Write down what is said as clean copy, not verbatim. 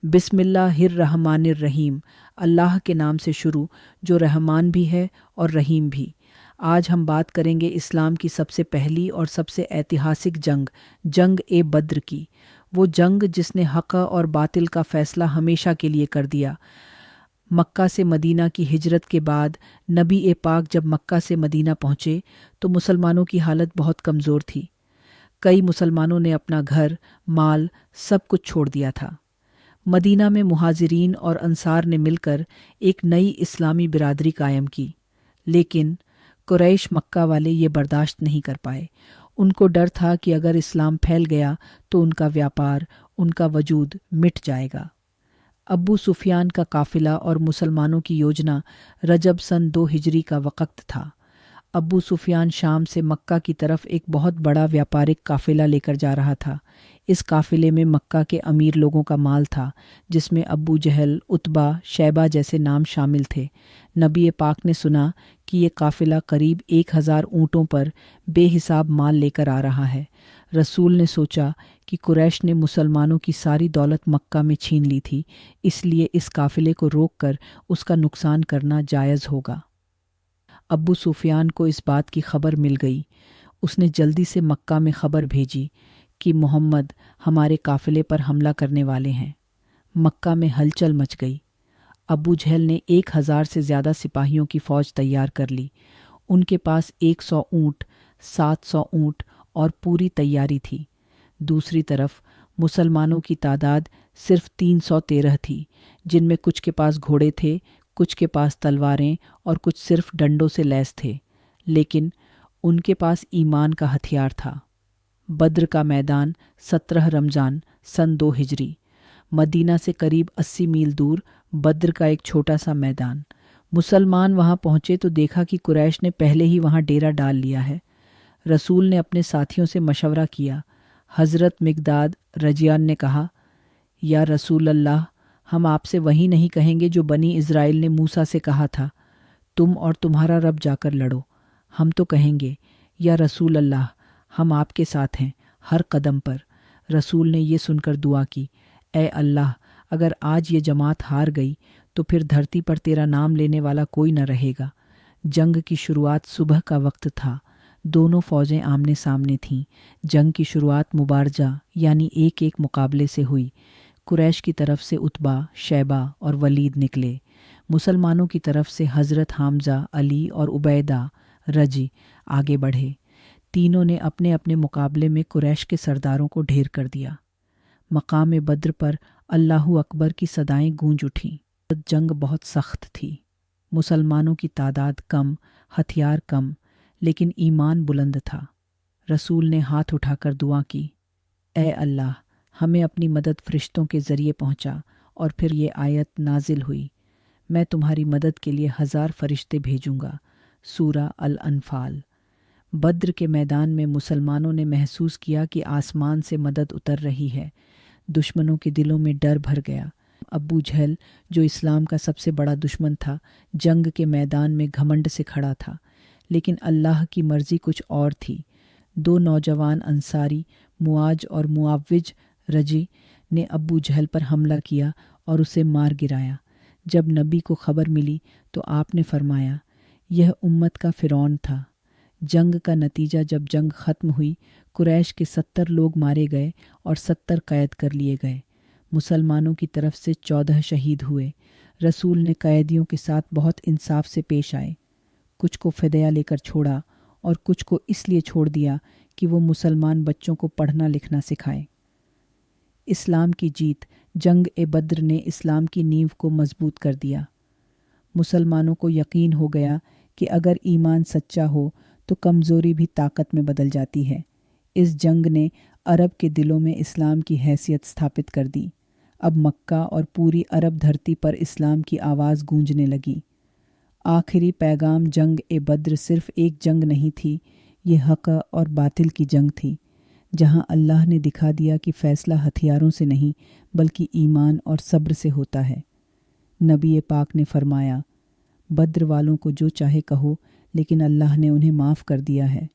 बिस्मिल्लाहिर्रहमानिर्रहीम, अल्लाह के नाम से शुरू जो रहमान भी है और रहीम भी। आज हम बात करेंगे इस्लाम की सबसे पहली और सबसे ऐतिहासिक जंग ए बद्र की। वो जंग जिसने हक़ और बातिल का फ़ैसला हमेशा के लिए कर दिया। मक्का से मदीना की हिजरत के बाद नबी ए पाक जब मक्का से मदीना पहुँचे तो मुसलमानों की हालत बहुत कमज़ोर थी। कई मुसलमानों ने अपना घर, माल सब कुछ छोड़ दिया था। मदीना में मुहाजिरीन और अंसार ने मिलकर एक नई इस्लामी बिरादरी कायम की, लेकिन कुरैश मक्का वाले ये बर्दाश्त नहीं कर पाए। उनको डर था कि अगर इस्लाम फैल गया तो उनका व्यापार, उनका वजूद मिट जाएगा। अब्बू सुफियान का काफ़िला और मुसलमानों की योजना रजब सन 2 हिजरी का वक़्त था। अब्बू सुफियान शाम से मक्का की तरफ एक बहुत बड़ा व्यापारिक काफ़िला लेकर जा रहा था। इस काफ़िले में मक्का के अमीर लोगों का माल था, जिसमें अब्बू जहल, उतबा, शैबा जैसे नाम शामिल थे। नबी पाक ने सुना कि ये काफ़िला करीब 1000 ऊँटों पर बेहिसाब माल लेकर आ रहा है। रसूल ने सोचा कि कुरैश ने मुसलमानों की सारी दौलत मक्का में छीन ली थी, इसलिए इस काफ़िले को रोककर उसका नुकसान करना जायज़ होगा। अब्बू सुफियान को इस बात की खबर मिल गई। उसने जल्दी से मक्का में खबर भेजी कि मोहम्मद हमारे काफ़िले पर हमला करने वाले हैं। मक्का में हलचल मच गई। अबू जहल ने 1000 से ज़्यादा सिपाहियों की फ़ौज तैयार कर ली। उनके पास 100 ऊँट, 700 ऊँट और पूरी तैयारी थी। दूसरी तरफ मुसलमानों की तादाद सिर्फ 313 थी, जिनमें कुछ के पास घोड़े थे, कुछ के पास तलवारें और कुछ सिर्फ डंडों से लैस थे, लेकिन उनके पास ईमान का हथियार था। बद्र का मैदान 17 रमज़ान सन 2 हिजरी। मदीना से करीब 80 मील दूर बद्र का एक छोटा सा मैदान। मुसलमान वहां पहुंचे तो देखा कि कुरैश ने पहले ही वहां डेरा डाल लिया है। रसूल ने अपने साथियों से मशवरा किया। हज़रत मिक़दाद रजियान ने कहा, या रसूल अल्लाह, हम आपसे वही नहीं कहेंगे जो बनी इज़राइल ने मूसा से कहा था, तुम और तुम्हारा रब जाकर लड़ो। हम तो कहेंगे, या रसूल अल्लाह, हम आपके साथ हैं हर कदम पर। रसूल ने ये सुनकर दुआ की, ए अल्लाह, अगर आज ये जमात हार गई तो फिर धरती पर तेरा नाम लेने वाला कोई न रहेगा। जंग की शुरुआत सुबह का वक्त था। दोनों फ़ौजें आमने सामने थीं। जंग की शुरुआत मुबारजा यानी एक एक मुकाबले से हुई। कुरैश की तरफ से उतबा, शैबा और वलीद निकले। मुसलमानों की तरफ से हज़रत हामज़ा, अली और उबैदा रजी आगे बढ़े। तीनों ने अपने अपने मुकाबले में कुरैश के सरदारों को ढेर कर दिया। मकाम बद्र पर अल्लाहु अकबर की सदाएं गूंज उठीं। जंग बहुत सख्त थी। मुसलमानों की तादाद कम, हथियार कम, लेकिन ईमान बुलंद था। रसूल ने हाथ उठाकर दुआ की, ए अल्लाह, हमें अपनी मदद फरिश्तों के ज़रिए पहुंचा। और फिर ये आयत नाजिल हुई, मैं तुम्हारी मदद के लिए 1000 फरिश्ते भेजूंगा। सूरा अल अनफाल। बद्र के मैदान में मुसलमानों ने महसूस किया कि आसमान से मदद उतर रही है। दुश्मनों के दिलों में डर भर गया। अब्बू जहल, जो इस्लाम का सबसे बड़ा दुश्मन था, जंग के मैदान में घमंड से खड़ा था, लेकिन अल्लाह की मर्ज़ी कुछ और थी। 2 नौजवान अंसारी, मुआज और मुआविज रजी, ने अब्बू जहल पर हमला किया और उसे मार गिराया। जब नबी को खबर मिली तो आपने फरमाया, यह उम्मत का फ़िरौन था। जंग का नतीजा, जब जंग ख़त्म हुई, कुरैश के 70 लोग मारे गए और 70 कैद कर लिए गए। मुसलमानों की तरफ से 14 शहीद हुए। रसूल ने कैदियों के साथ बहुत इंसाफ से पेश आए। कुछ को फ़िदया लेकर छोड़ा और कुछ को इसलिए छोड़ दिया कि वो मुसलमान बच्चों को पढ़ना लिखना सिखाएं। इस्लाम की जीत, जंग ए बद्र ने इस्लाम की नींव को मजबूत कर दिया। मुसलमानों को यकीन हो गया कि अगर ईमान सच्चा हो तो कमज़ोरी भी ताकत में बदल जाती है। इस जंग ने अरब के दिलों में इस्लाम की हैसियत स्थापित कर दी। अब मक्का और पूरी अरब धरती पर इस्लाम की आवाज़ गूंजने लगी। आखिरी पैगाम जंग ए बद्र सिर्फ एक जंग नहीं थी, ये हक़ और बातिल की जंग थी, जहां अल्लाह ने दिखा दिया कि फ़ैसला हथियारों से नहीं बल्कि ईमान और सब्र से होता है। नबी पाक ने फरमाया, बद्र वालों को जो चाहे कहो, लेकिन अल्लाह ने उन्हें माफ़ कर दिया है।